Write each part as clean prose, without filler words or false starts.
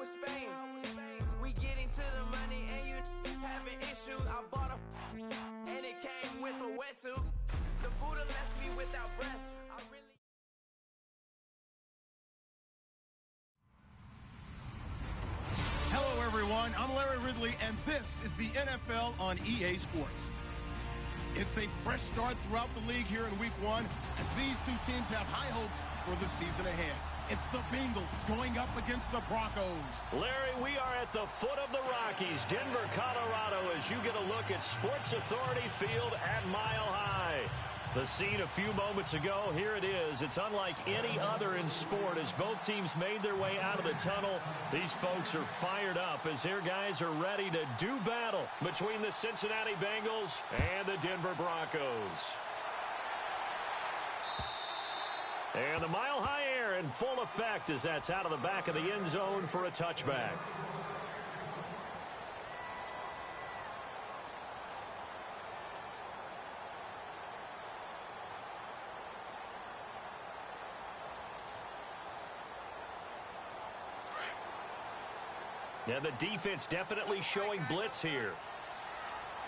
was Spain. We getting to the money and you having issues. I bought a and it came with a wetsuit. The Buddha left me without breath. I really. Hello, everyone. I'm Larry Ridley, and this is the NFL on EA Sports. It's a fresh start throughout the league here in Week 1 as these two teams have high hopes for the season ahead. It's the Bengals going up against the Broncos. Larry, we are at the foot of the Rockies, Denver, Colorado, as you get a look at Sports Authority Field at Mile High. The scene a few moments ago, here it is. It's unlike any other in sport as both teams made their way out of the tunnel. These folks are fired up as their guys are ready to do battle between the Cincinnati Bengals and the Denver Broncos. And the Mile High air in full effect as that's out of the back of the end zone for a touchback. Yeah, the defense definitely showing blitz here.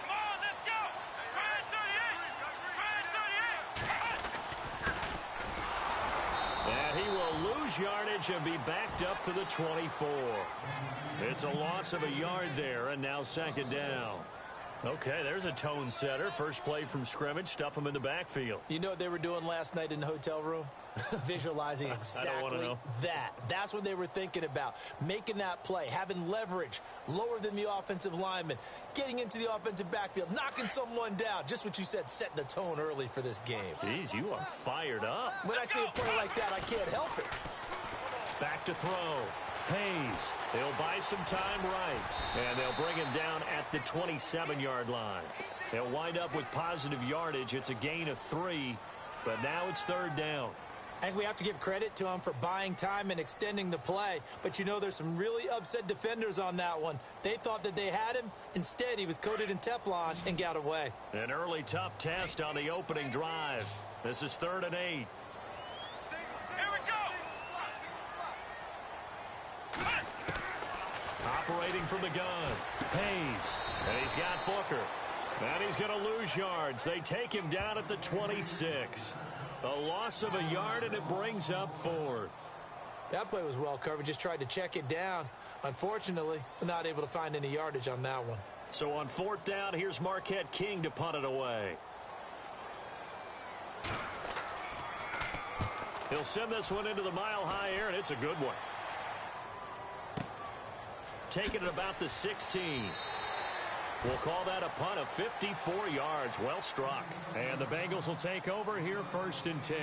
Come on, let's go! Red 38! And he will lose yardage and be backed up to the 24. It's a loss of a yard there, and now second down. Okay, there's a tone setter. First play from scrimmage, stuff him in the backfield. You know what they were doing last night in the hotel room? Visualizing exactly that. That's what they were thinking about. Making that play, having leverage, lower than the offensive lineman, getting into the offensive backfield, knocking someone down. Just what you said, setting the tone early for this game. Jeez, you are fired up. When I see a play like that, I can't help it. Back to throw. Hayes, they'll buy some time right, and they'll bring him down at the 27-yard line. They'll wind up with positive yardage. It's a gain of 3, but now it's third down. I think we have to give credit to him for buying time and extending the play, but you know there's some really upset defenders on that one. They thought that they had him. Instead, he was coated in Teflon and got away. An early tough test on the opening drive. This is 3rd and 8. Operating from the gun, Hayes, and he's got Booker. And he's going to lose yards. They take him down at the 26. A loss of a yard, and it brings up 4th. That play was well covered. Just tried to check it down. Unfortunately, not able to find any yardage on that one. So on 4th down, here's Marquette King to punt it away. He'll send this one into the Mile High air, and it's a good one. Taking it about the 16. We'll call that a punt of 54 yards. Well struck. And the Bengals will take over here 1st and 10.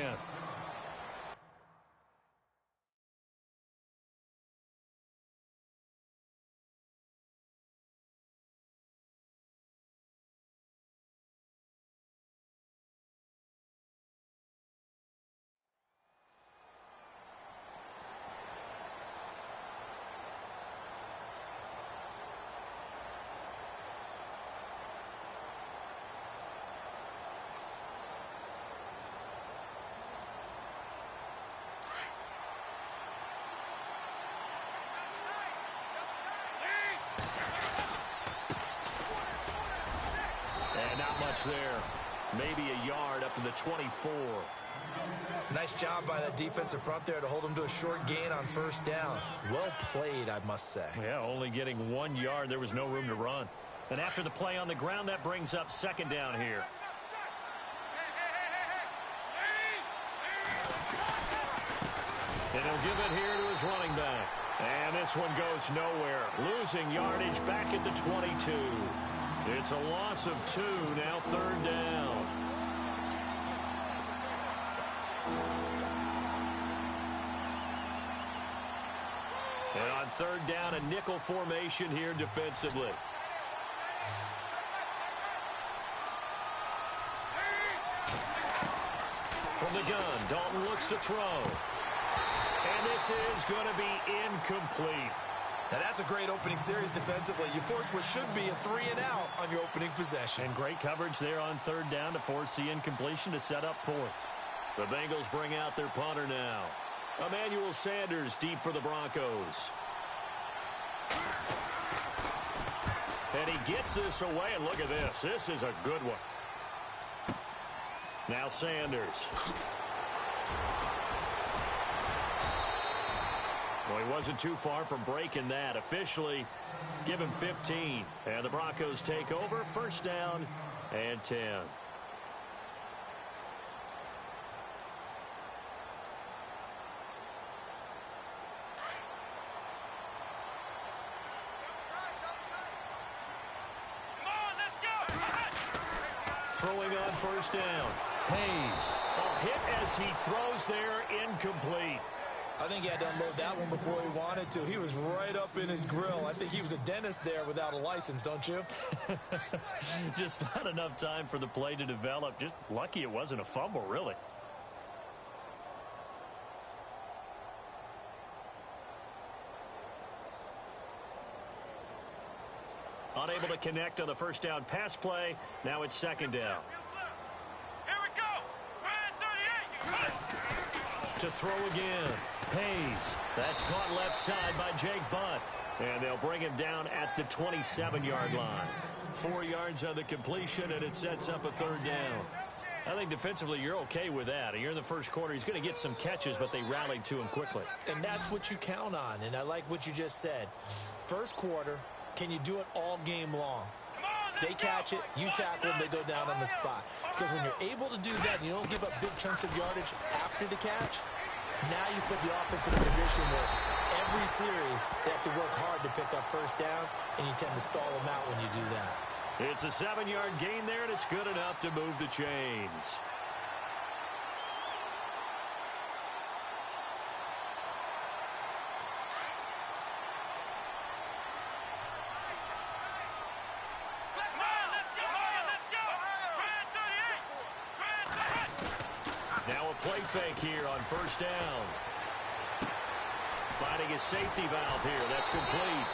Not much there. Maybe a yard up to the 24. Nice job by that defensive front there to hold him to a short gain on 1st down. Well played, I must say. Yeah, only getting 1 yard. There was no room to run. And after the play on the ground, that brings up 2nd down here. And he'll give it here to his running back. And this one goes nowhere. Losing yardage back at the 22. It's a loss of 2, now 3rd down. And on 3rd down, a nickel formation here defensively. From the gun, Dalton looks to throw. And this is going to be incomplete. Now, that's a great opening series defensively. You force what should be a 3-and-out on your opening possession. And great coverage there on 3rd down to force the incompletion to set up 4th. The Bengals bring out their punter now. Emmanuel Sanders deep for the Broncos. And he gets this away, and look at this. This is a good one. Now Sanders. Well, he wasn't too far from breaking that. Officially, give him 15. And the Broncos take over. First down and 10. Throwing on first down. Hayes. A hit as he throws there, incomplete. I think he had to unload that one before he wanted to. He was right up in his grill. I think he was a dentist there without a license, don't you? Just not enough time for the play to develop. Just lucky it wasn't a fumble, really. Unable to connect on the first down pass play. Now it's second down. Here we go. Red 38. To throw again. Hayes. That's caught left side by Jake Butt. And they'll bring him down at the 27-yard line. 4 yards on the completion, and it sets up a third down. I think defensively you're okay with that. You're in the first quarter. He's going to get some catches, but they rallied to him quickly. And that's what you count on, and I like what you just said. First quarter, can you do it all game long? They catch it, you tackle them, they go down on the spot. Because when you're able to do that and you don't give up big chunks of yardage after the catch, now you put the offense in a position where every series they have to work hard to pick up first downs, and you tend to stall them out when you do that. It's a 7-yard gain there, and it's good enough to move the chains. Now a play fake here on first down. Finding his safety valve here. That's complete.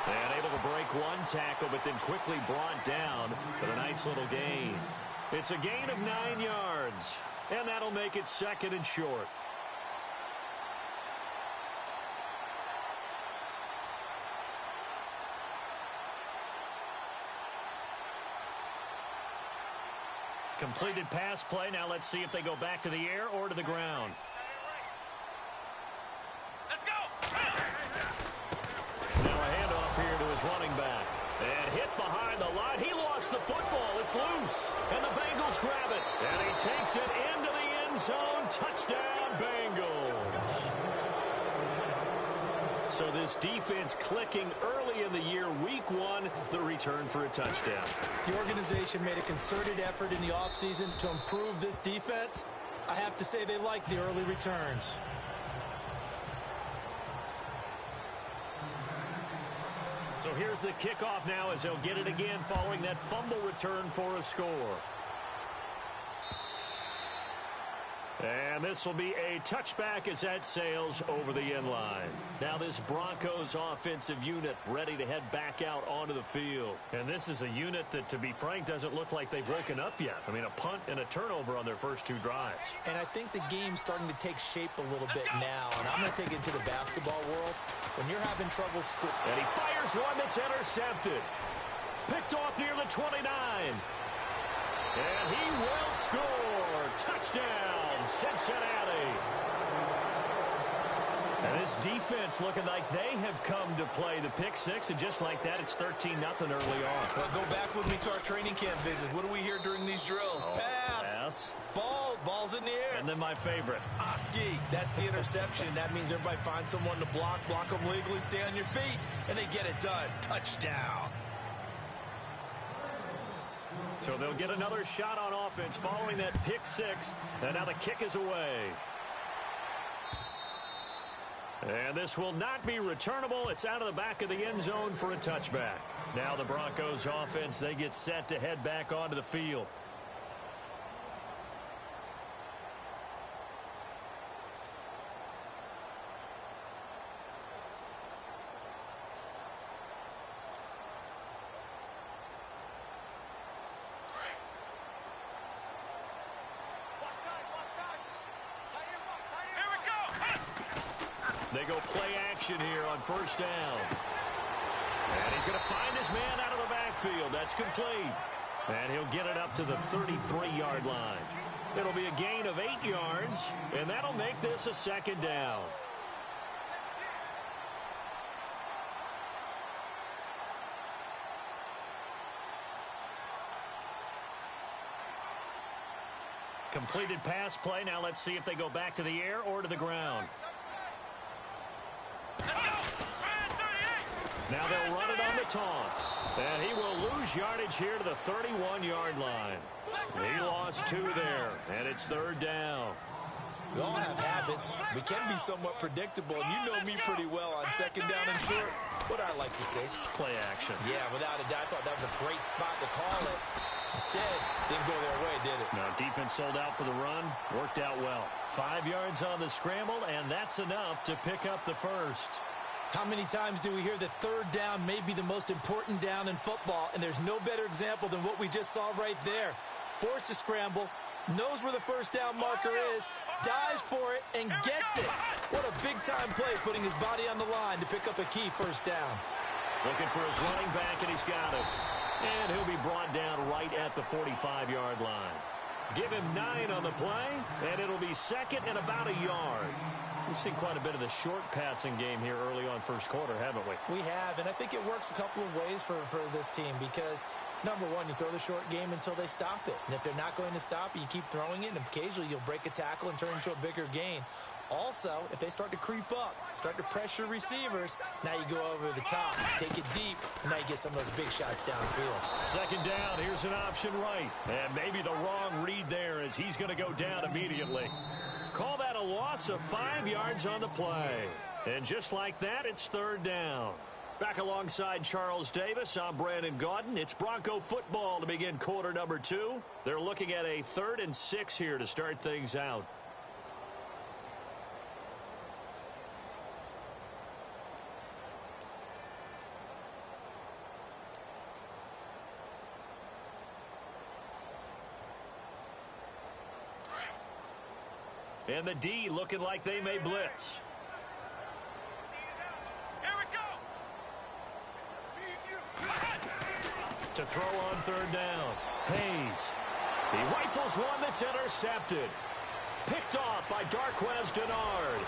And able to break one tackle, but then quickly brought down for a nice little gain. It's a gain of 9 yards, and that'll make it second and short. Completed pass play. Now let's see if they go back to the air or to the ground. Let's go. Now a handoff here to his running back. And hit behind the line. He lost the football. It's loose. And the Bengals grab it. And he takes it into the end zone. Touchdown, Bengals. So this defense clicking early in the year. Week 1, the return for a touchdown. The organization made a concerted effort in the offseason to improve this defense. I have to say they like the early returns. So here's the kickoff now as they'll get it again following that fumble return for a score. And this will be a touchback as that sails over the end line. Now this Broncos offensive unit ready to head back out onto the field. And this is a unit that, to be frank, doesn't look like they've woken up yet. I mean, a punt and a turnover on their first 2 drives. And I think the game's starting to take shape a little bit now. And I'm going to take it into the basketball world. When you're having trouble scoring. And he fires one that's intercepted. Picked off near the 29. And he will score. Touchdown, Cincinnati. And this defense looking like they have come to play the pick 6, and just like that, it's 13-0 early on. Well, go back with me to our training camp visit. What do we hear during these drills? Pass. Ball's in the air. And then my favorite. Oski. That's the interception. That means everybody finds someone to block them legally, stay on your feet, and they get it done. Touchdown. So they'll get another shot on offense following that pick 6, and now the kick is away. And this will not be returnable. It's out of the back of the end zone for a touchback. Now the Broncos offense, they get set to head back onto the field. Here we go. They go play action here on first down. And he's going to find his man out of the backfield. That's complete. And he'll get it up to the 33-yard line. It'll be a gain of 8 yards, and that'll make this a second down. Completed pass play. Now let's see if they go back to the air or to the ground. Now they'll run it on the taunts. And he will lose yardage here to the 31-yard line. He lost 2 there, and it's third down. We all have habits. We can be somewhat predictable, and you know me pretty well on second down and short. What I like to say? Play action. Yeah, without a doubt. I thought that was a great spot to call it. Instead, didn't go their way, did it? No, defense sold out for the run. Worked out well. 5 yards on the scramble, and that's enough to pick up the first. How many times do we hear that third down may be the most important down in football, and there's no better example than what we just saw right there. Forced to scramble, knows where the first down marker is, dives for it, and gets it. What a big-time play, putting his body on the line to pick up a key first down. Looking for his running back, and he's got it. And he'll be brought down right at the 45-yard line. Give him 9 on the play, and it'll be second and about a yard. We've seen quite a bit of the short passing game here early on first quarter, haven't we? We have, and I think it works a couple of ways for this team because, number one, you throw the short game until they stop it. And if they're not going to stop it, you keep throwing it, and occasionally you'll break a tackle and turn into a bigger gain. Also, if they start to creep up, start to pressure receivers, now you go over the top, take it deep, and now you get some of those big shots downfield. Second down, here's an option right. And maybe the wrong read there as he's going to go down immediately. Call that a loss of 5 yards on the play. And just like that, it's third down. Back alongside Charles Davis, I'm Brandon Gaudin. It's Bronco football to begin quarter number 2. They're looking at a 3rd and 6 here to start things out. And the D looking like they may blitz. Here we go. To throw on third down. Hayes. He rifles one that's intercepted. Picked off by Darquez Denard.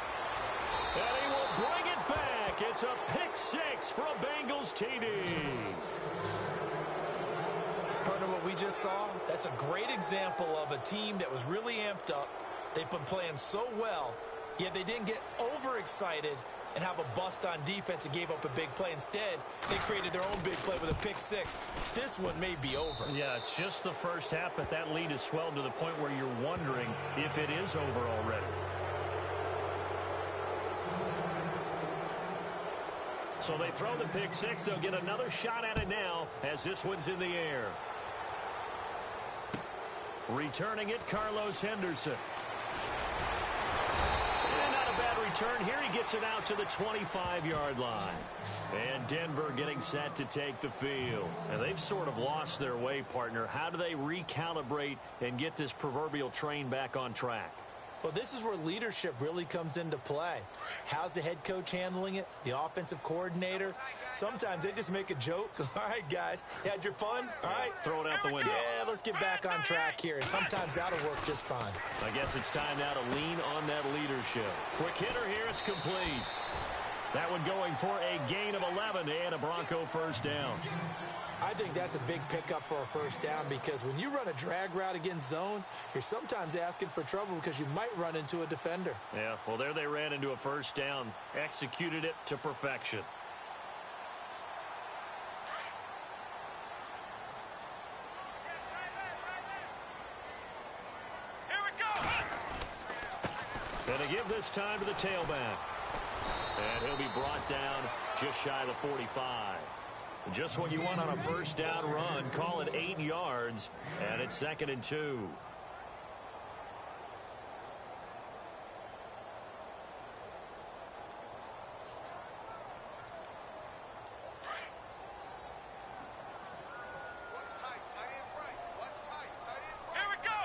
And he will bring it back. It's a pick 6 for a Bengals TD. Partner, what we just saw, that's a great example of a team that was really amped up. They've been playing so well, yet they didn't get overexcited and have a bust on defense and gave up a big play. Instead, they created their own big play with a pick 6. This one may be over. Yeah, it's just the first half, but that lead has swelled to the point where you're wondering if it is over already. So they throw the pick 6. They'll get another shot at it now as this one's in the air. Returning it, Carlos Henderson. And not a bad return here. He gets it out to the 25-yard line. And Denver getting set to take the field. And they've sort of lost their way, partner. How do they recalibrate and get this proverbial train back on track? Well, this is where leadership really comes into play. How's the head coach handling it? The offensive coordinator? Sometimes they just make a joke. All right, guys, you had your fun? All right. Throw it out the window. Yeah, let's get back on track here. And sometimes that'll work just fine. I guess it's time now to lean on that leadership. Quick hitter here. It's complete. That one going for a gain of 11 and a Bronco first down. I think that's a big pickup for a first down because when you run a drag route against zone, you're sometimes asking for trouble because you might run into a defender. Yeah, well, there they ran into a first down, executed it to perfection. Here we go. Going to give this time to the tailback. And he'll be brought down just shy of the 45. Just what you want on a first down run. Call it 8 yards, and it's 2nd and 2. Here we go.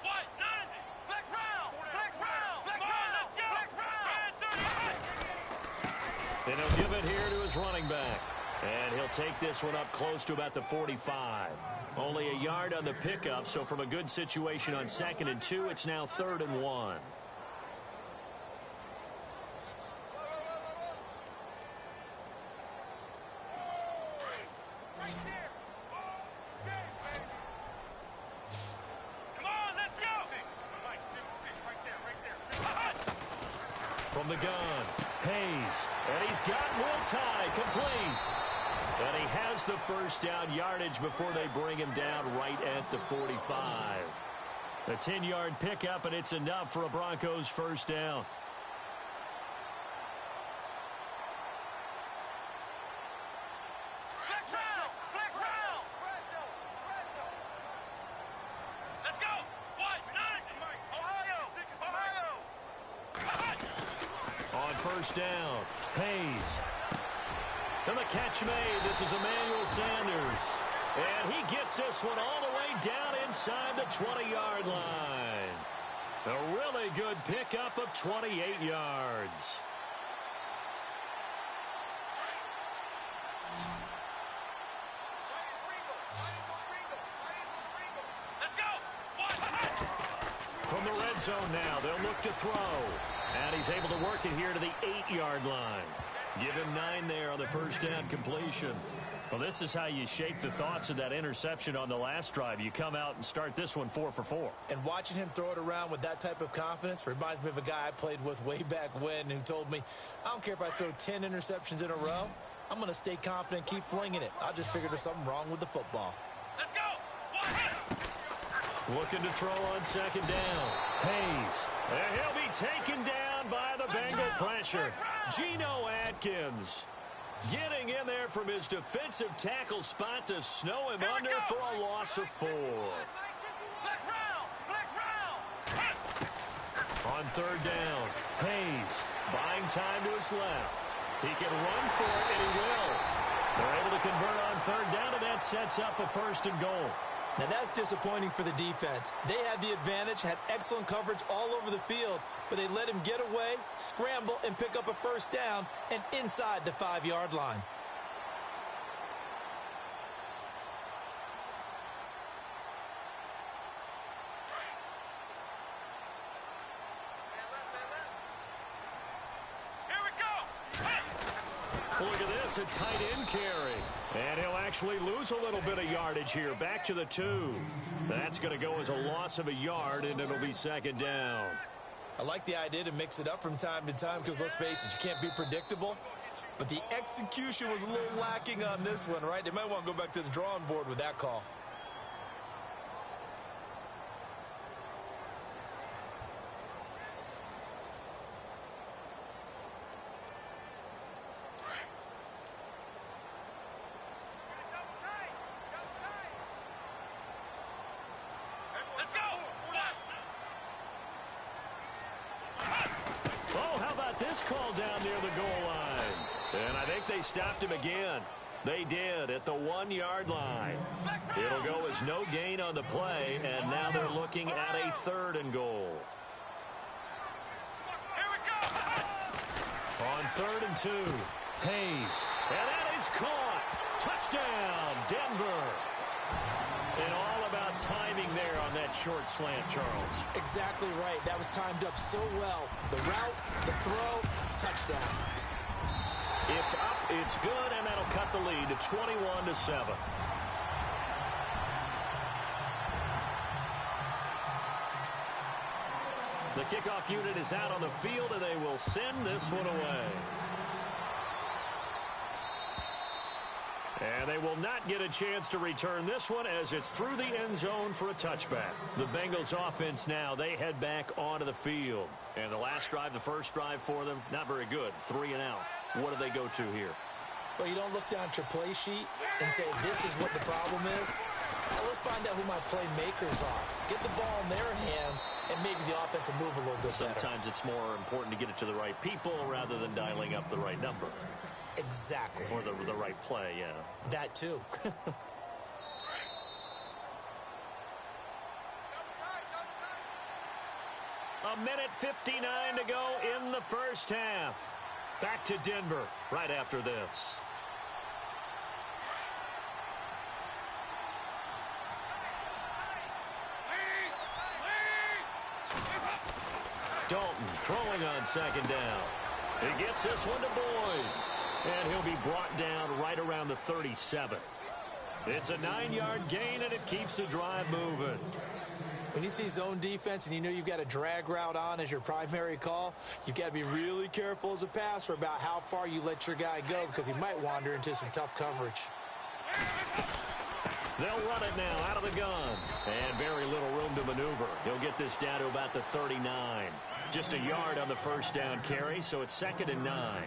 What? 90. Flex round. Flex round. Flex round. Flex round. And he'll give it here to his running back. And he'll take this one up close to about the 45. Only a yard on the pickup, so from a good situation on 2nd and 2, it's now 3rd and 1. From the gun, Hayes, and he's got Will Tye complete. And he has the first down yardage before they bring him down right at the 45. A 10-yard pickup, and it's enough for a Broncos first down. First down, Hayes. And the catch made. This is Emmanuel Sanders. And he gets this one all the way down inside the 20-yard line. A really good pickup of 28 yards. From the red zone now, they'll look to throw. And he's able to work it here to the 8-yard line. Give him 9 there on the first down completion. Well, this is how you shake the thoughts of that interception on the last drive. You come out and start this one 4 for 4. And watching him throw it around with that type of confidence reminds me of a guy I played with way back when who told me, I don't care if I throw 10 interceptions in a row. I'm going to stay confident, keep flinging it. I just figured there's something wrong with the football. Let's go! Looking to throw on 2nd down. Hayes. And he'll be taken down by the Bengal pressure. Geno Atkins getting in there from his defensive tackle spot to snow him under for a loss of 4. On 3rd down, Hayes buying time to his left. He can run for it, and he will. They're able to convert on 3rd down, and that sets up a 1st and goal. Now, that's disappointing for the defense. They had the advantage, had excellent coverage all over the field, but they let him get away, scramble, and pick up a 1st down and inside the 5-yard line. Look at this, a tight end carry. And he'll actually lose a little bit of yardage here. Back to the 2. That's going to go as a loss of a yard, and it'll be 2nd down. I like the idea to mix it up from time to time because, let's face it, you can't be predictable. But the execution was a little lacking on this one, right? They might want to go back to the drawing board with that call. Call down near the goal line. And I think they stopped him again. They did at the 1-yard line. It'll go as no gain on the play, and now they're looking at a 3rd and goal. On 3rd and 2, Hayes. And that is caught. Touchdown, Denver. And all about timing there on that short slant, Charles. Exactly right. That was timed up so well. The route, the throw, touchdown. It's up, it's good, and that'll cut the lead to 21-7. The kickoff unit is out on the field, and they will send this one away. And they will not get a chance to return this one as it's through the end zone for a touchback. The Bengals offense now, they head back onto the field. And the last drive, the first drive for them, not very good. 3 and out. What do they go to here? Well, you don't look down at your play sheet and say, this is what the problem is. Now, let's find out who my playmakers are. Get the ball in their hands, and maybe the offense will move a little bit better. Sometimes it's more important to get it to the right people rather than dialing up the right number. Exactly. Or the right play, yeah. That too. A minute 59 to go in the first half. Back to Denver right after this. Dalton throwing on second down. He gets this one to Boyd. And he'll be brought down right around the 37. It's a 9-yard gain, and it keeps the drive moving. When you see zone defense and you know you've got a drag route on as your primary call, you've got to be really careful as a passer about how far you let your guy go because he might wander into some tough coverage. They'll run it now out of the gun. And very little room to maneuver. He'll get this down to about the 39. Just a yard on the first down carry, so it's 2nd and 9.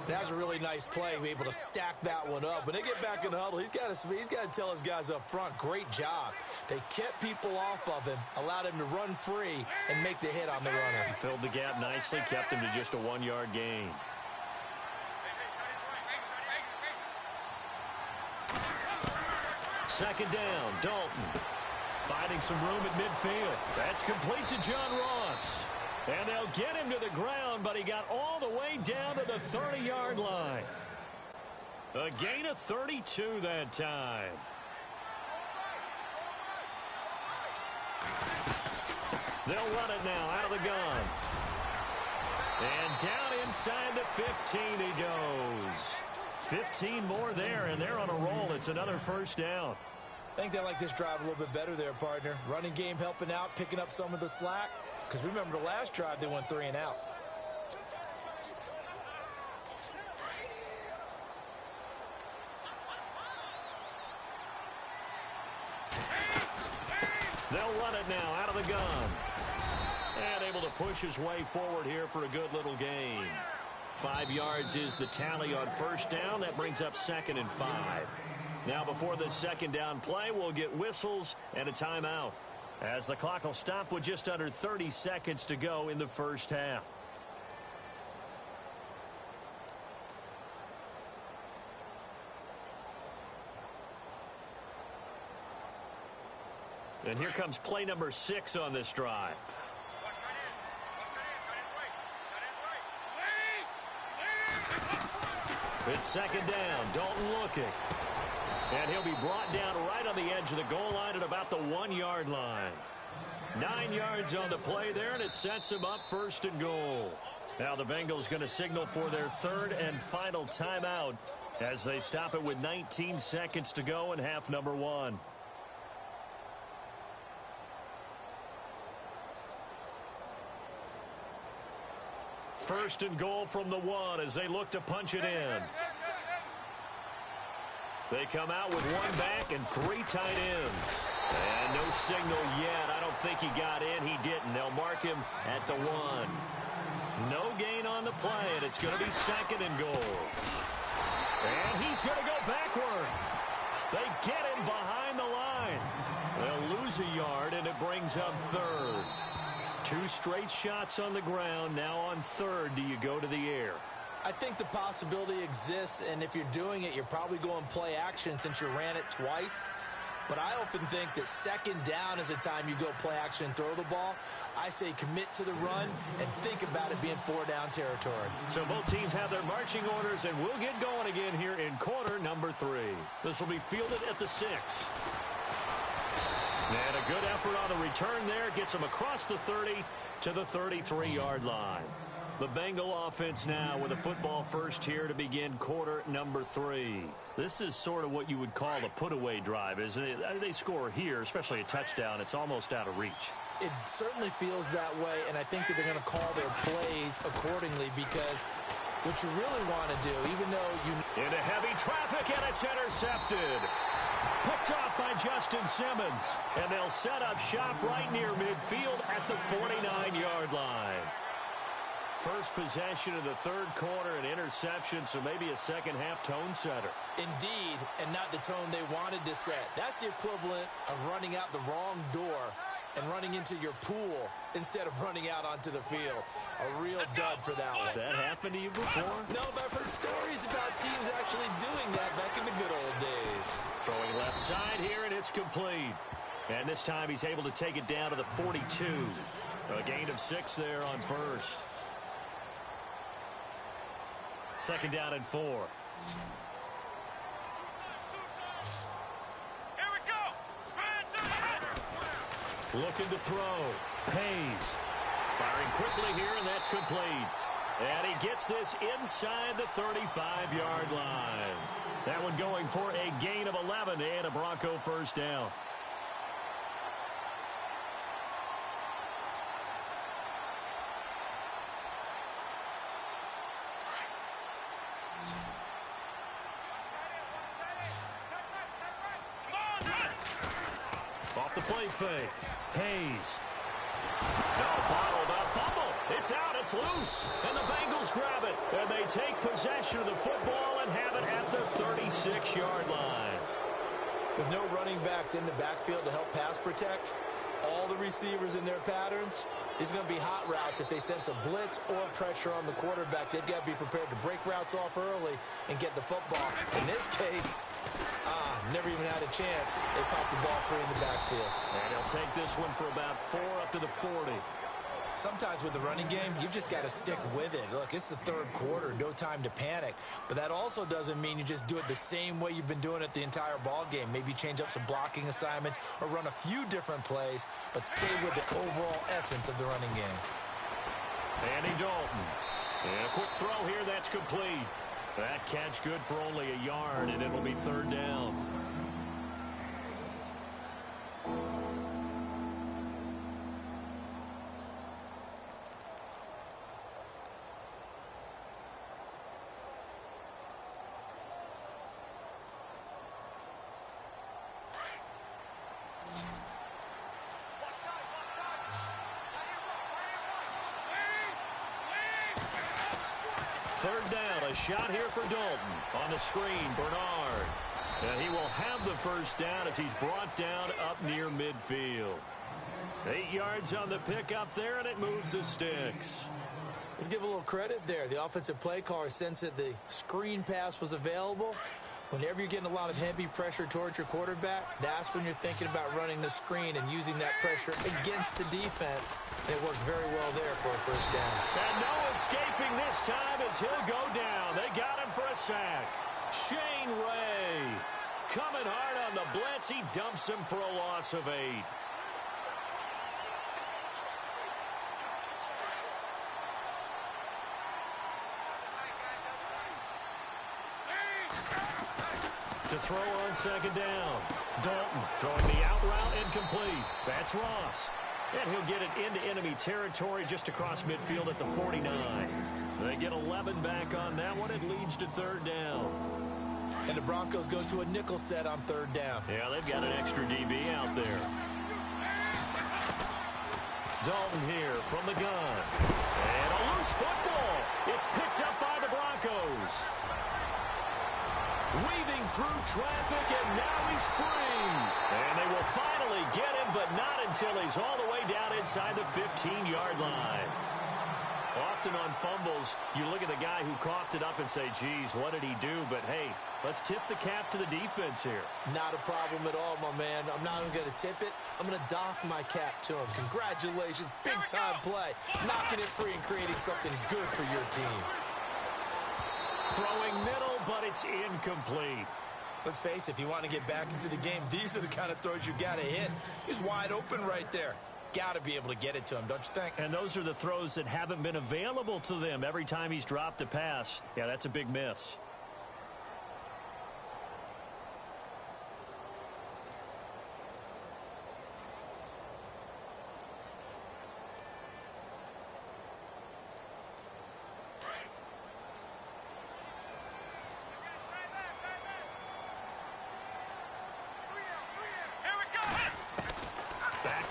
That was a really nice play, be able to stack that one up. When they get back in the huddle, he's got to tell his guys up front, great job. They kept people off of him, allowed him to run free, and make the hit on the runner. Filled the gap nicely, kept him to just a 1-yard gain. Second down, Dalton. Finding some room at midfield. That's complete to John Ross. And they'll get him to the ground, but he got all the way down to the 30-yard line. A gain of 32 that time. They'll run it now out of the gun. And down inside the 15 he goes. 15 more there, and they're on a roll. It's another first down. I think they like this drive a little bit better there, partner. Running game helping out, picking up some of the slack. Because remember, the last drive, they went 3 and out. They'll run it now out of the gun. And able to push his way forward here for a good little gain. 5 yards is the tally on first down. That brings up 2nd and 5. Now before this second down play, we'll get whistles and a timeout, as the clock will stop with just under 30 seconds to go in the first half. And here comes play number 6 on this drive. It's second down. Dalton looking. And he'll be brought down right on the edge of the goal line at about the 1-yard line. 9 yards on the play there, and it sets him up 1st and goal. Now the Bengals going to signal for their 3rd and final timeout as they stop it with 19 seconds to go in half number 1. First and goal from the 1 as they look to punch it in. They come out with 1 back and 3 tight ends. And no signal yet. I don't think he got in. He didn't. They'll mark him at the 1. No gain on the play, and it's going to be 2nd and goal. And he's going to go backward. They get him behind the line. They'll lose a yard, and it brings up 3rd. 2 straight shots on the ground. Now on 3rd, do you go to the air? I think the possibility exists, and if you're doing it, you're probably going play action since you ran it twice. But I often think that second down is a time you go play action and throw the ball. I say commit to the run and think about it being 4-down territory. So both teams have their marching orders, and we'll get going again here in quarter number 3. This will be fielded at the 6. And a good effort on the return there. Gets him across the 30 to the 33-yard line. The Bengal offense now with a football first here to begin quarter number 3. This is sort of what you would call a put-away drive, isn't it? They score here, especially a touchdown. It's almost out of reach. It certainly feels that way, and I think that they're going to call their plays accordingly because what you really want to do, even though you... Into heavy traffic, and it's intercepted. Picked off by Justin Simmons. And they'll set up shop right near midfield at the 49-yard line. First possession of the 3rd quarter, an interception, so maybe a second-half tone setter. Indeed, and not the tone they wanted to set. That's the equivalent of running out the wrong door and running into your pool instead of running out onto the field. A real dud for that one. Has that happened to you before? No, but I've heard stories about teams actually doing that back in the good old days. Throwing left side here, and it's complete. And this time he's able to take it down to the 42. A gain of 6 there on first. Second down and 4. Here we go. Looking to throw. Hayes. Firing quickly here, and that's complete. And he gets this inside the 35-yard line. That one going for a gain of 11 and a Bronco first down. Off the play fake. Hayes. No, bottled up. Fumble. It's out. It's loose. And the Bengals grab it. And they take possession of the football and have it at the 36-yard line. With no running backs in the backfield to help pass protect, all the receivers in their patterns, these are going to be hot routes. If they sense a blitz or pressure on the quarterback, they've got to be prepared to break routes off early and get the football. In this case, never even had a chance. They popped the ball free in the backfield. And he'll take this one for about 4 up to the 40. Sometimes with the running game, you've just got to stick with it. Look, it's the third quarter, no time to panic. But that also doesn't mean you just do it the same way you've been doing it the entire ball game. Maybe change up some blocking assignments or run a few different plays, but stay with the overall essence of the running game. Andy Dalton. And a quick throw here, that's complete. That catch good for only a yard, and it'll be third down. Third down, a shot here for Dalton. On the screen, Bernard. And he will have the first down as he's brought down up near midfield. 8 yards on the pickup there, and it moves the sticks. Let's give a little credit there. The offensive play caller sensed that the screen pass was available. Whenever you're getting a lot of heavy pressure towards your quarterback, that's when you're thinking about running the screen and using that pressure against the defense. And it worked very well there for a first down. And no escaping this time as he'll go down. They got him for a sack. Shane Ray coming hard on the blitz. He dumps him for a loss of 8. To throw on second down. Dalton throwing the out route incomplete. That's Ross. And he'll get it into enemy territory just across midfield at the 49. They get 11 back on that one. It leads to third down. And the Broncos go to a nickel set on third down. Yeah, they've got an extra DB out there. Dalton here from the gun. And a loose football. It's picked up by the Broncos. Weaving through traffic, and now he's free. And they will finally get him, but not until he's all the way down inside the 15-yard line. Often on fumbles, you look at the guy who coughed it up and say, geez, what did he do? But, hey, let's tip the cap to the defense here. Not a problem at all, my man. I'm not even going to tip it. I'm going to doff my cap to him. Congratulations. Big-time play. Knocking it free and creating something good for your team. Throwing middle, but it's incomplete. Let's face it, if you want to get back into the game, these are the kind of throws you got to hit. He's wide open right there. Got to be able to get it to him, don't you think? And those are the throws that haven't been available to them every time he's dropped a pass. Yeah, that's a big miss.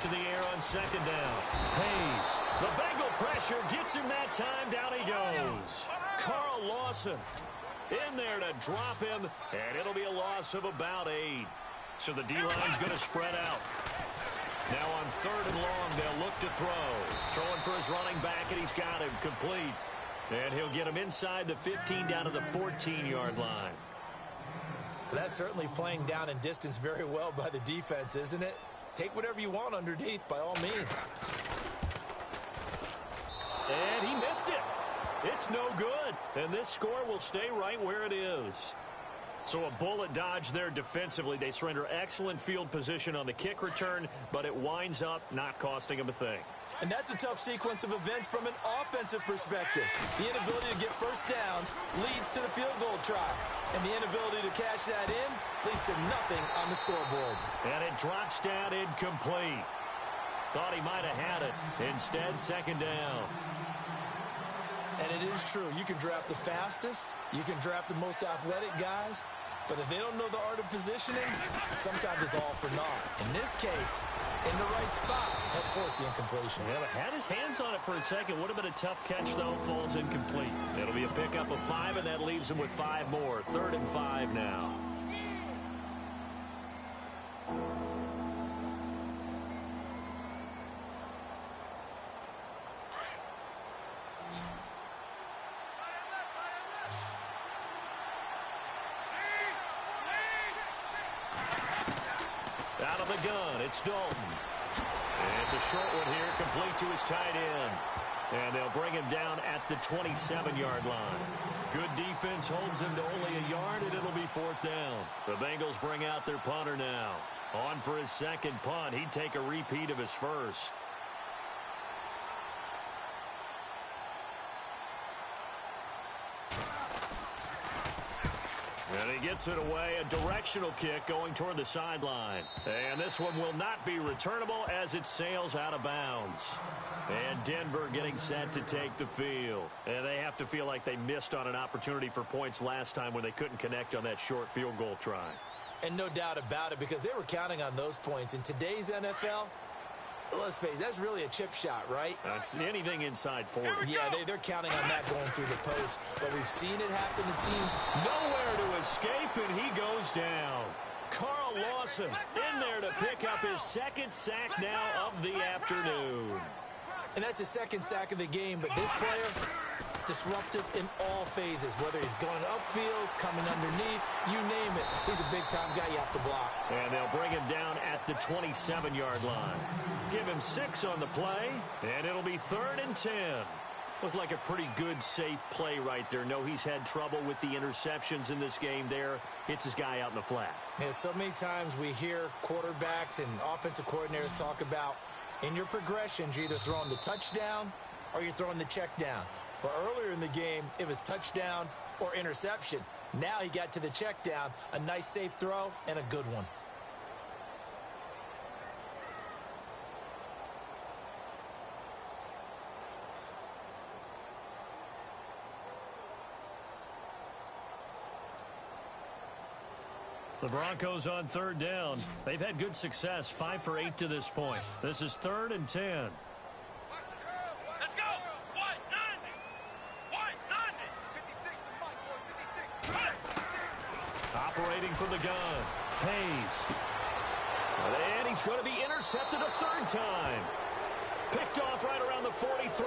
To the air on second down. Hayes, the Bengal pressure gets him that time. Down he goes. Carl Lawson in there to drop him, and it'll be a loss of about 8. So the D-line's going to spread out. Now on third and long, they'll look to throw. Throwing for his running back, and he's got him complete. And he'll get him inside the 15 down to the 14-yard line. That's certainly playing down in distance very well by the defense, isn't it? Take whatever you want underneath, by all means. And he missed it. It's no good. And this score will stay right where it is. So a bullet dodge there defensively. They surrender excellent field position on the kick return, but it winds up not costing them a thing. And that's a tough sequence of events from an offensive perspective. The inability to get first downs leads to the field goal try. And the inability to cash that in leads to nothing on the scoreboard. And it drops down incomplete. Thought he might have had it. Instead, second down. And it is true. You can draft the fastest. You can draft the most athletic guys. But if they don't know the art of positioning, sometimes it's all for naught. In this case, in the right spot, help force the incompletion. Yeah, but had his hands on it for a second. Would have been a tough catch, though. Falls incomplete. It'll be a pickup of 5, and that leaves him with 5 more. 3rd and 5 now. Out of the gun, it's Dalton. And it's a short one here, complete to his tight end. And they'll bring him down at the 27-yard line. Good defense holds him to only a yard, and it'll be 4th down. The Bengals bring out their punter now. On for his second punt. He'd take a repeat of his first. And he gets it away, a directional kick going toward the sideline. And this one will not be returnable as it sails out of bounds. And Denver getting set to take the field. And they have to feel like they missed on an opportunity for points last time when they couldn't connect on that short field goal try. And no doubt about it, because they were counting on those points. In today's NFL, let's face it, that's really a chip shot, right? That's anything inside 40. Yeah, they're counting on that going through the post. But we've seen it happen to teams. Nowhere to escape, and he goes down. Carl Lawson in there to pick up his second sack now of the afternoon. And that's his second sack of the game, but this player, disruptive in all phases, whether he's going upfield, coming underneath, you name it. He's a big-time guy you have to block. And they'll bring him down at the 27-yard line. Give him 6 on the play, and it'll be 3rd and 10. Looked like a pretty good, safe play right there. No, he's had trouble with the interceptions in this game there. Hits his guy out in the flat. Yeah, so many times we hear quarterbacks and offensive coordinators talk about in your progressions, you're either throwing the touchdown or you're throwing the check down. But earlier in the game, it was touchdown or interception. Now he got to the check down, a nice safe throw, and a good one. The Broncos on 3rd down. They've had good success, 5 for 8 to this point. This is 3rd and 10. Let's go! What? 90! What? 90! 56! Operating from the gun. Hayes. And he's going to be intercepted a 3rd time. Picked off right around the 43.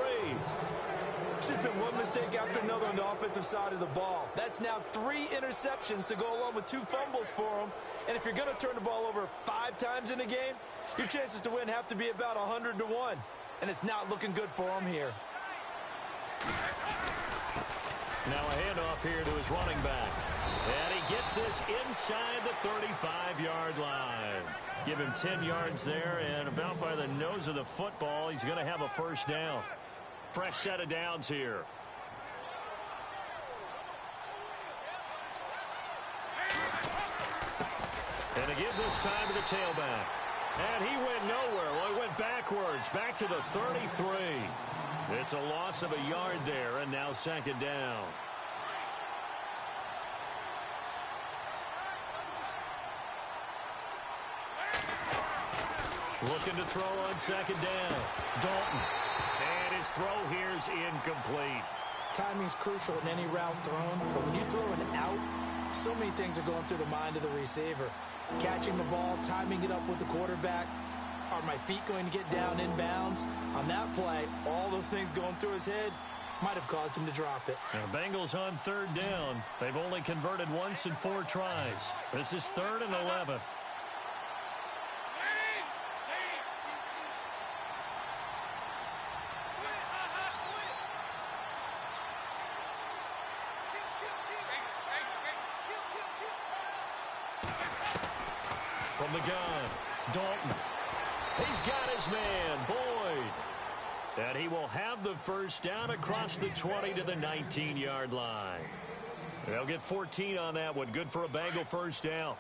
It's just been one mistake after another on the offensive side of the ball. That's now 3 interceptions to go along with 2 fumbles for him. And if you're going to turn the ball over 5 times in a game, your chances to win have to be about 100 to 1. And it's not looking good for him here. Now a handoff here to his running back. And he gets this inside the 35-yard line. Give him 10 yards there, and about by the nose of the football, he's going to have a 1st down. Fresh set of downs here. And to give this time to the tailback. And he went nowhere. Well, he went backwards, back to the 33. It's a loss of a yard there, and now 2nd down. Looking to throw on 2nd down. Dalton. And his throw here is incomplete. Timing's crucial in any route thrown, but when you throw an out, so many things are going through the mind of the receiver. Catching the ball, timing it up with the quarterback. Are my feet going to get down in bounds? On that play, all those things going through his head might have caused him to drop it. Now, Bengals on 3rd down. They've only converted once in 4 tries. This is 3rd and 11. from the gun. Dalton. He's got his man, Boyd. And he will have the first down across the 20 to the 19-yard line. They'll get 14 on that one. Good for a Bengal first down.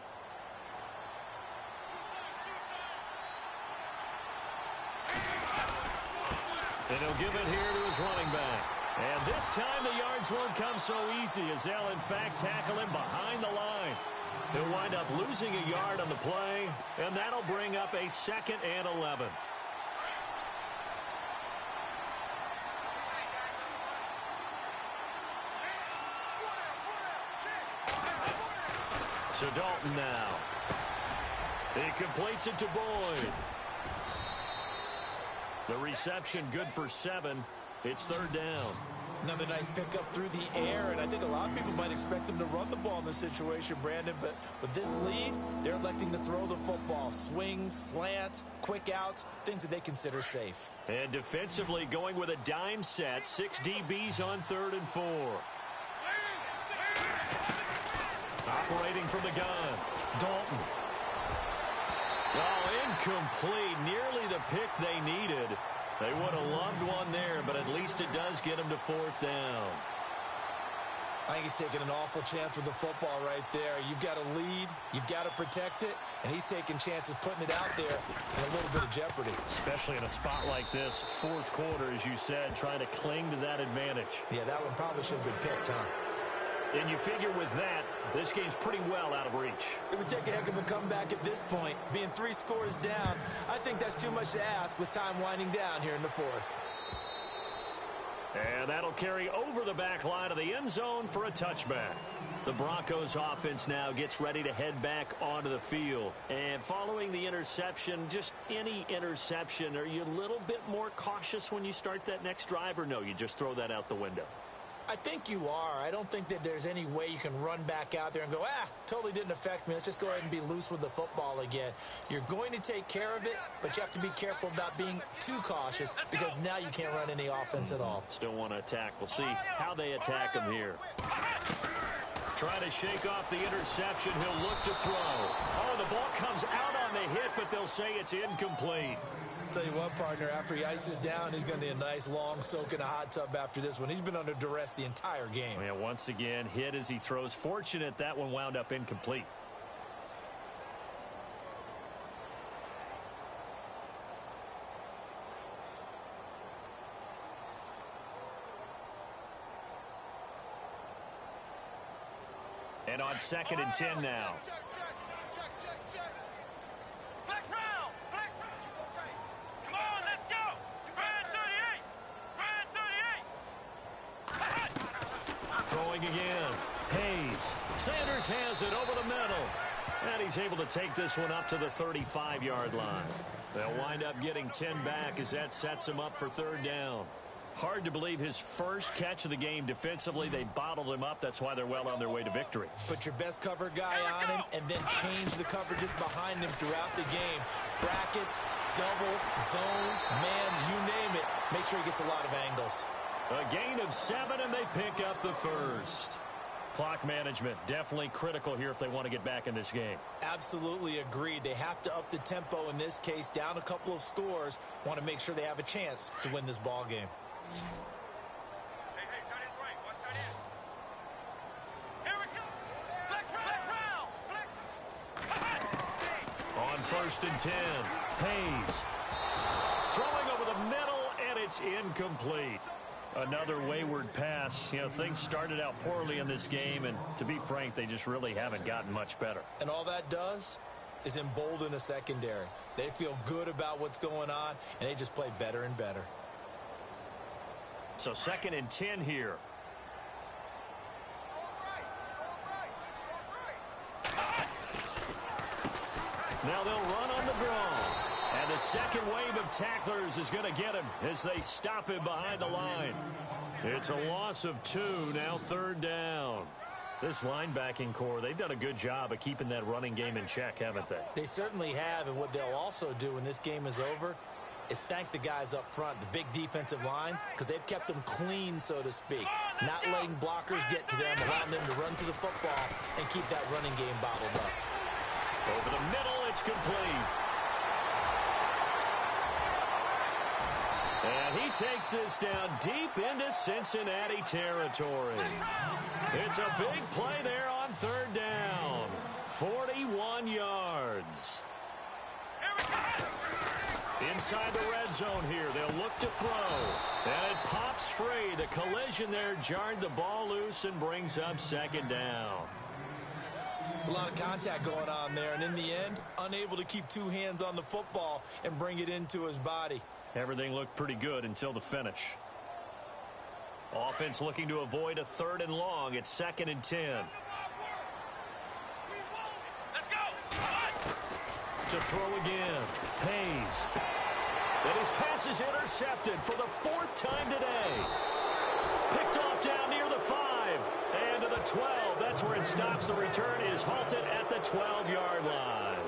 And he'll give it here to his running back. And this time the yards won't come so easy as they'll, in fact, tackle him behind the line. He'll wind up losing a yard on the play, and that'll bring up a 2nd and 11. So Dalton now. He completes it to Boyd. The reception good for 7. It's 3rd down. Another nice pickup through the air, and I think a lot of people might expect them to run the ball in this situation, Brandon, but with this lead, they're electing to throw the football. Swings, slants, quick outs, things that they consider safe. And defensively going with a dime set, 6 DBs on 3rd and 4. Operating from the gun, Dalton. Oh, incomplete. Nearly the pick they needed. They would have loved one there, but at least it does get them to 4th down. I think he's taking an awful chance with the football right there. You've got to lead, you've got to protect it, and he's taking chances putting it out there in a little bit of jeopardy. Especially in a spot like this, 4th quarter, as you said, trying to cling to that advantage. Yeah, that one probably should have been picked, huh? And you figure with that, this game's pretty well out of reach. It would take a heck of a comeback at this point. Being 3 scores down, I think that's too much to ask with time winding down here in the 4th. And that'll carry over the back line of the end zone for a touchback. The Broncos offense now gets ready to head back onto the field. And following the interception, just any interception, are you a little bit more cautious when you start that next drive, or no, you just throw that out the window? I think you are. I don't think that there's any way you can run back out there and go, totally didn't affect me. Let's just go ahead and be loose with the football again. You're going to take care of it, but you have to be careful about being too cautious because now you can't run any offense at all. Still want to attack. We'll see how they attack him here. Trying to shake off the interception. He'll look to throw. Oh, the ball comes out on the hit, but they'll say it's incomplete. Tell you what, partner, after he ices down, he's going to need a nice long soak in a hot tub after this one. He's been under duress the entire game. Yeah, once again, hit as he throws. Fortunate that one wound up incomplete. And on 2nd and 10 now. Throwing again. Hayes. Sanders has it over the middle. And he's able to take this one up to the 35-yard line. They'll wind up getting 10 back as that sets him up for 3rd down. Hard to believe his first catch of the game defensively. They bottled him up. That's why they're well on their way to victory. Put your best cover guy on him and then change the coverages behind him throughout the game. Brackets, double, zone, man, you name it. Make sure he gets a lot of angles. A gain of 7, and they pick up the first. Clock management definitely critical here if they want to get back in this game. Absolutely agreed. They have to up the tempo in this case, down a couple of scores. Want to make sure they have a chance to win this ball game. Hey, tight end's right. Watch tight end. Here we go. Flex round. On 1st and 10, Hayes. Throwing over the middle, and it's incomplete. Another wayward pass. You know, things started out poorly in this game, and to be frank, they just really haven't gotten much better. And all that does is embolden a secondary. They feel good about what's going on, and they just play better and better. So 2nd and 10 here. Now they'll run on the draw. And the second wave of tacklers is going to get him as they stop him behind the line. It's a loss of 2, now 3rd down. This linebacking core, they've done a good job of keeping that running game in check, haven't they? They certainly have, and what they'll also do when this game is over is thank the guys up front, the big defensive line, because they've kept them clean, so to speak. Not letting blockers get to them, allowing them to run to the football and keep that running game bottled up. Over the middle, it's complete. And he takes this down deep into Cincinnati territory. It's a big play there on third down. 41 yards. Inside the red zone here, they'll look to throw. And it pops free. The collision there jarred the ball loose and brings up second down. It's a lot of contact going on there, and in the end, unable to keep two hands on the football and bring it into his body. Everything looked pretty good until the finish. Offense looking to avoid a 3rd and long. It's 2nd and 10. Let's go. To throw again. Hayes. And his pass is intercepted for the 4th time today. Picked off down near the 5. And to the 12. That's where it stops. The return is halted at the 12-yard line.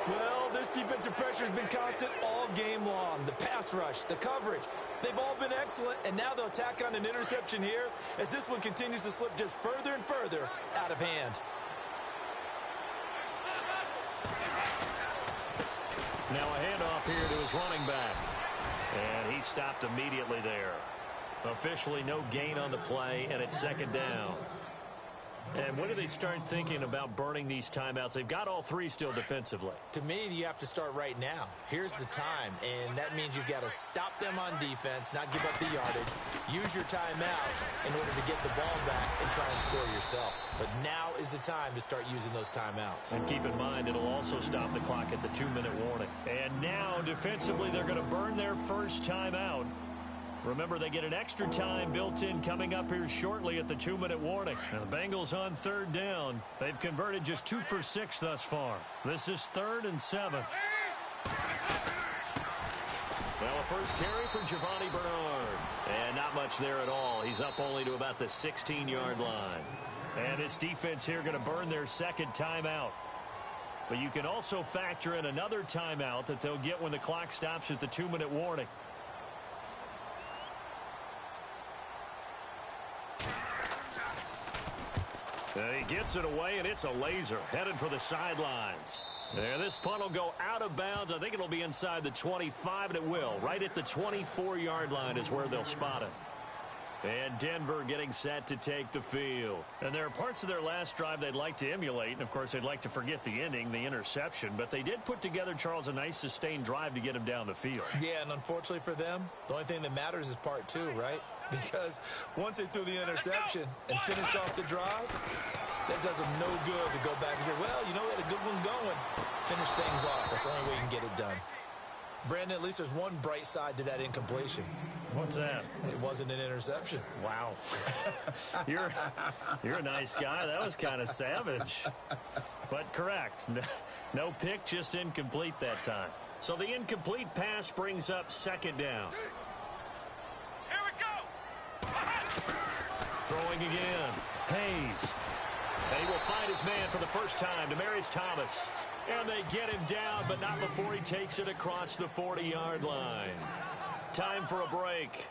Well, this defensive pressure has been constant all game long. The pass rush, the coverage, they've all been excellent, and now they'll tack on an interception here as this one continues to slip just further and further out of hand. Now a handoff here to his running back. And he stopped immediately there. Officially no gain on the play, and it's 2nd down. And when do they start thinking about burning these timeouts? They've got all 3 still defensively. To me, you have to start right now. Here's the time, and that means you've got to stop them on defense, not give up the yardage, use your timeouts in order to get the ball back and try and score yourself. But now is the time to start using those timeouts. And keep in mind, it'll also stop the clock at the 2-minute warning. And now, defensively, they're going to burn their first timeout. Remember, they get an extra time built in coming up here shortly at the 2-minute warning. And the Bengals on 3rd down. They've converted just 2 for 6 thus far. This is 3rd and 7. Well, a first carry for Giovanni Bernard. And not much there at all. He's up only to about the 16-yard line. And this defense here going to burn their 2nd timeout. But you can also factor in another timeout that they'll get when the clock stops at the 2-minute warning. He gets it away, and it's a laser headed for the sidelines. And this punt will go out of bounds. I think it'll be inside the 25, and it will. Right at the 24-yard line is where they'll spot it. And Denver getting set to take the field. And there are parts of their last drive they'd like to emulate. And, of course, they'd like to forget the ending, the interception. But they did put together, Charles, a nice sustained drive to get him down the field. Yeah, and unfortunately for them, the only thing that matters is part 2, right? Because once they threw the interception and finished off the drive, that does them no good to go back and say, well, you know, we had a good one going. Finish things off. That's the only way you can get it done. Brandon, at least there's one bright side to that incompletion. What's that? It wasn't an interception. Wow. You're a nice guy. That was kind of savage. But correct. No pick, just incomplete that time. So the incomplete pass brings up 2nd down. Here we go. Throwing again. Hayes. And he will find his man for the first time, Demaryius Thomas. And they get him down, but not before he takes it across the 40-yard line. Time for a break.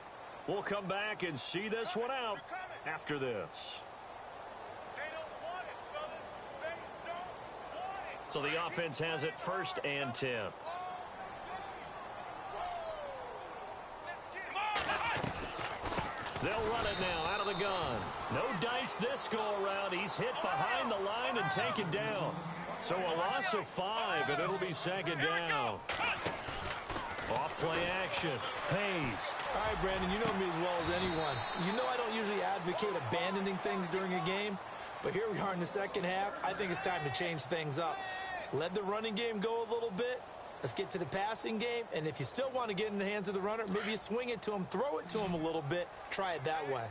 We'll come back and see this one out after this. They don't want it, fellas. They don't want it. So the offense has it 1st and 10. They'll run it now out of the gun. No dice this go-around. He's hit behind the line and taken down. So a loss of 5, and it'll be 2nd down. Off play action. Hayes. All right, Brandon, you know me as well as anyone. You know I don't usually advocate abandoning things during a game, but here we are in the 2nd half. I think it's time to change things up. Let the running game go a little bit. Let's get to the passing game, and if you still want to get in the hands of the runner, maybe you swing it to him, throw it to him a little bit, try it that way.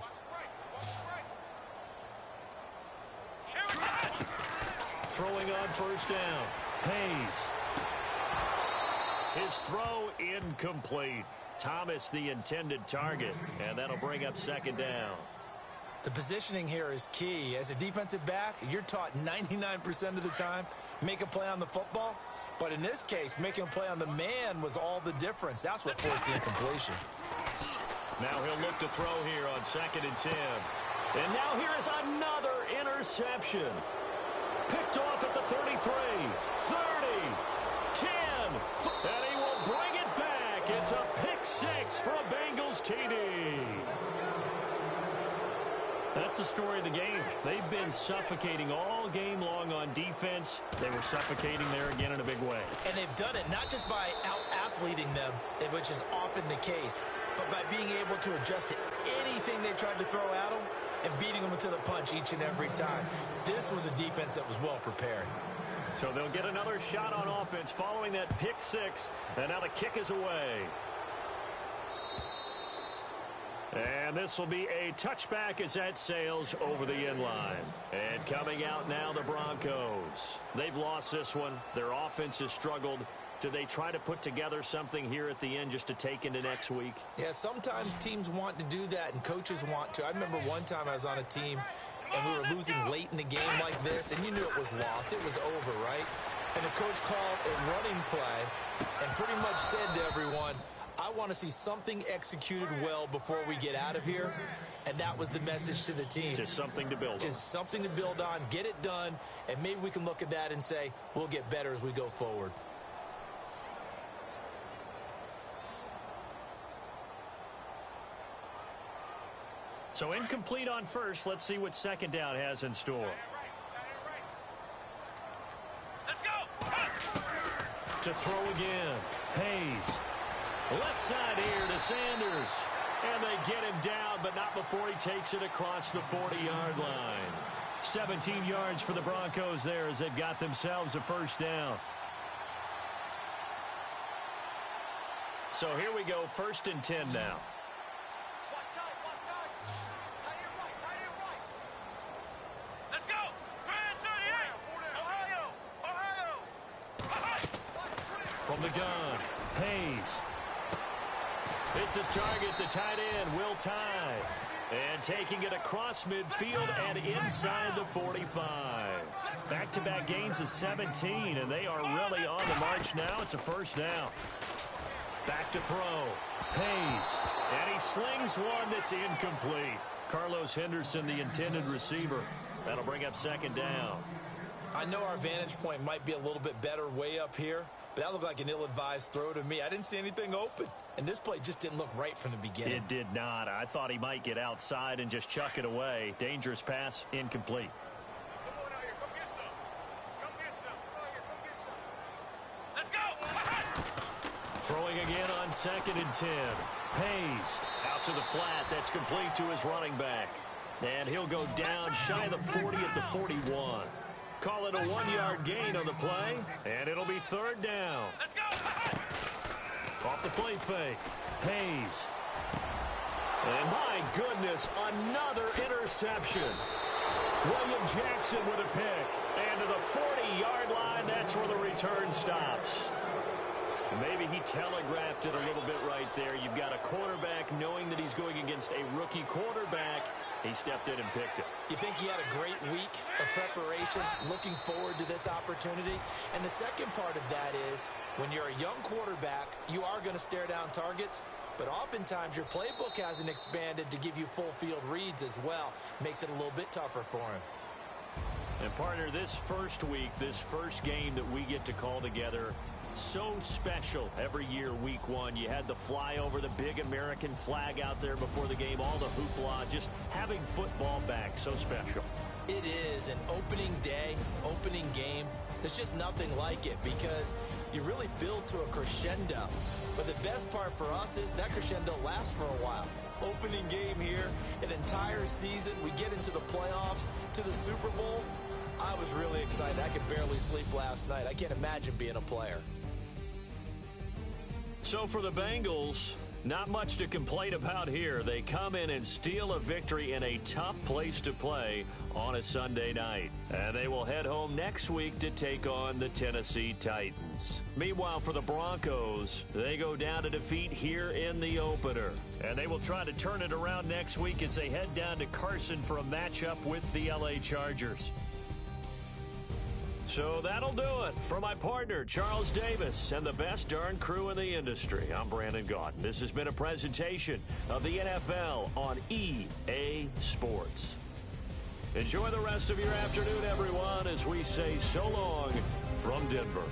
Throwing on 1st down. Hayes. His throw incomplete. Thomas the intended target, and that'll bring up 2nd down. The positioning here is key. As a defensive back, you're taught 99% of the time, make a play on the football. But in this case, making a play on the man was all the difference. That's what forced the incompletion. Now he'll look to throw here on 2nd and 10. And now here is another interception. Picked off at the 33. story of the game. They've been suffocating all game long on defense. They were suffocating there again in a big way. And they've done it not just by out-athleting them, which is often the case, but by being able to adjust to anything they tried to throw at them and beating them to the punch each and every time. This was a defense that was well prepared. So they'll get another shot on offense following that pick six, and now the kick is away. And this will be a touchback as that sails over the end line. And coming out now, the Broncos. They've lost this one. Their offense has struggled. Do they try to put together something here at the end just to take into next week? Yeah, sometimes teams want to do that and coaches want to. I remember one time I was on a team and we were losing late in the game like this, and you knew it was lost. It was over, right? And the coach called a running play and pretty much said to everyone, I want to see something executed well before we get out of here. And that was the message to the team. Just something to build on. Just something to build on, get it done, and maybe we can look at that and say, we'll get better as we go forward. So incomplete on first. Let's see what second down has in store. Let's go. To throw again. Hayes. Left side here to Sanders. And they get him down, but not before he takes it across the 40-yard line. 17 yards for the Broncos there as they've got themselves a first down. So here we go, 1st and 10 now. Let's go. Grand 38. Ohio. From the gun, Hayes. It's his target, the tight end, Will Tye. And taking it across midfield and inside the 45. Back-to-back gains of 17, and they are really on the march now. It's a first down. Back to throw. Hayes. And he slings one that's incomplete. Carlos Henderson, the intended receiver. That'll bring up second down. I know our vantage point might be a little bit better way up here, but that looked like an ill-advised throw to me. I didn't see anything open, and this play just didn't look right from the beginning. It did not. I thought he might get outside and just chuck it away. Dangerous pass, incomplete. Come on out here. Come get some. Come get some. Come on here. Come get some. Let's go. Throwing again on 2nd and 10. Hayes out to the flat. That's complete to his running back. And he'll go down shy of the 40 at the 41. Call it a 1-yard gain on the play, and it'll be 3rd down. Let's go. Off the play fake. Hayes. And my goodness, another interception. William Jackson with a pick. And to the 40-yard line, that's where the return stops. Maybe he telegraphed it a little bit right there. You've got a quarterback knowing that he's going against a rookie quarterback. He stepped in and picked it. You think he had a great week of preparation, looking forward to this opportunity? And the second part of that is, when you're a young quarterback, you are going to stare down targets, but oftentimes your playbook hasn't expanded to give you full field reads as well. Makes it a little bit tougher for him. And partner, this first week, this first game that we get to call together, so special every year, week one. You had the flyover, the big American flag out there before the game, all the hoopla, just having football back, so special. It is an opening day, opening game. There's just nothing like it because you really build to a crescendo. But the best part for us is that crescendo lasts for a while. Opening game here, an entire season. We get into the playoffs, to the Super Bowl. I was really excited. I could barely sleep last night. I can't imagine being a player. So for the Bengals, not much to complain about here. They come in and steal a victory in a tough place to play on a Sunday night. And they will head home next week to take on the Tennessee Titans. Meanwhile, for the Broncos, they go down to defeat here in the opener. And they will try to turn it around next week as they head down to Carson for a matchup with the LA Chargers. So that'll do it. For my partner, Charles Davis, and the best darn crew in the industry, I'm Brandon Gaudin. This has been a presentation of the NFL on EA Sports. Enjoy the rest of your afternoon, everyone, as we say so long from Denver.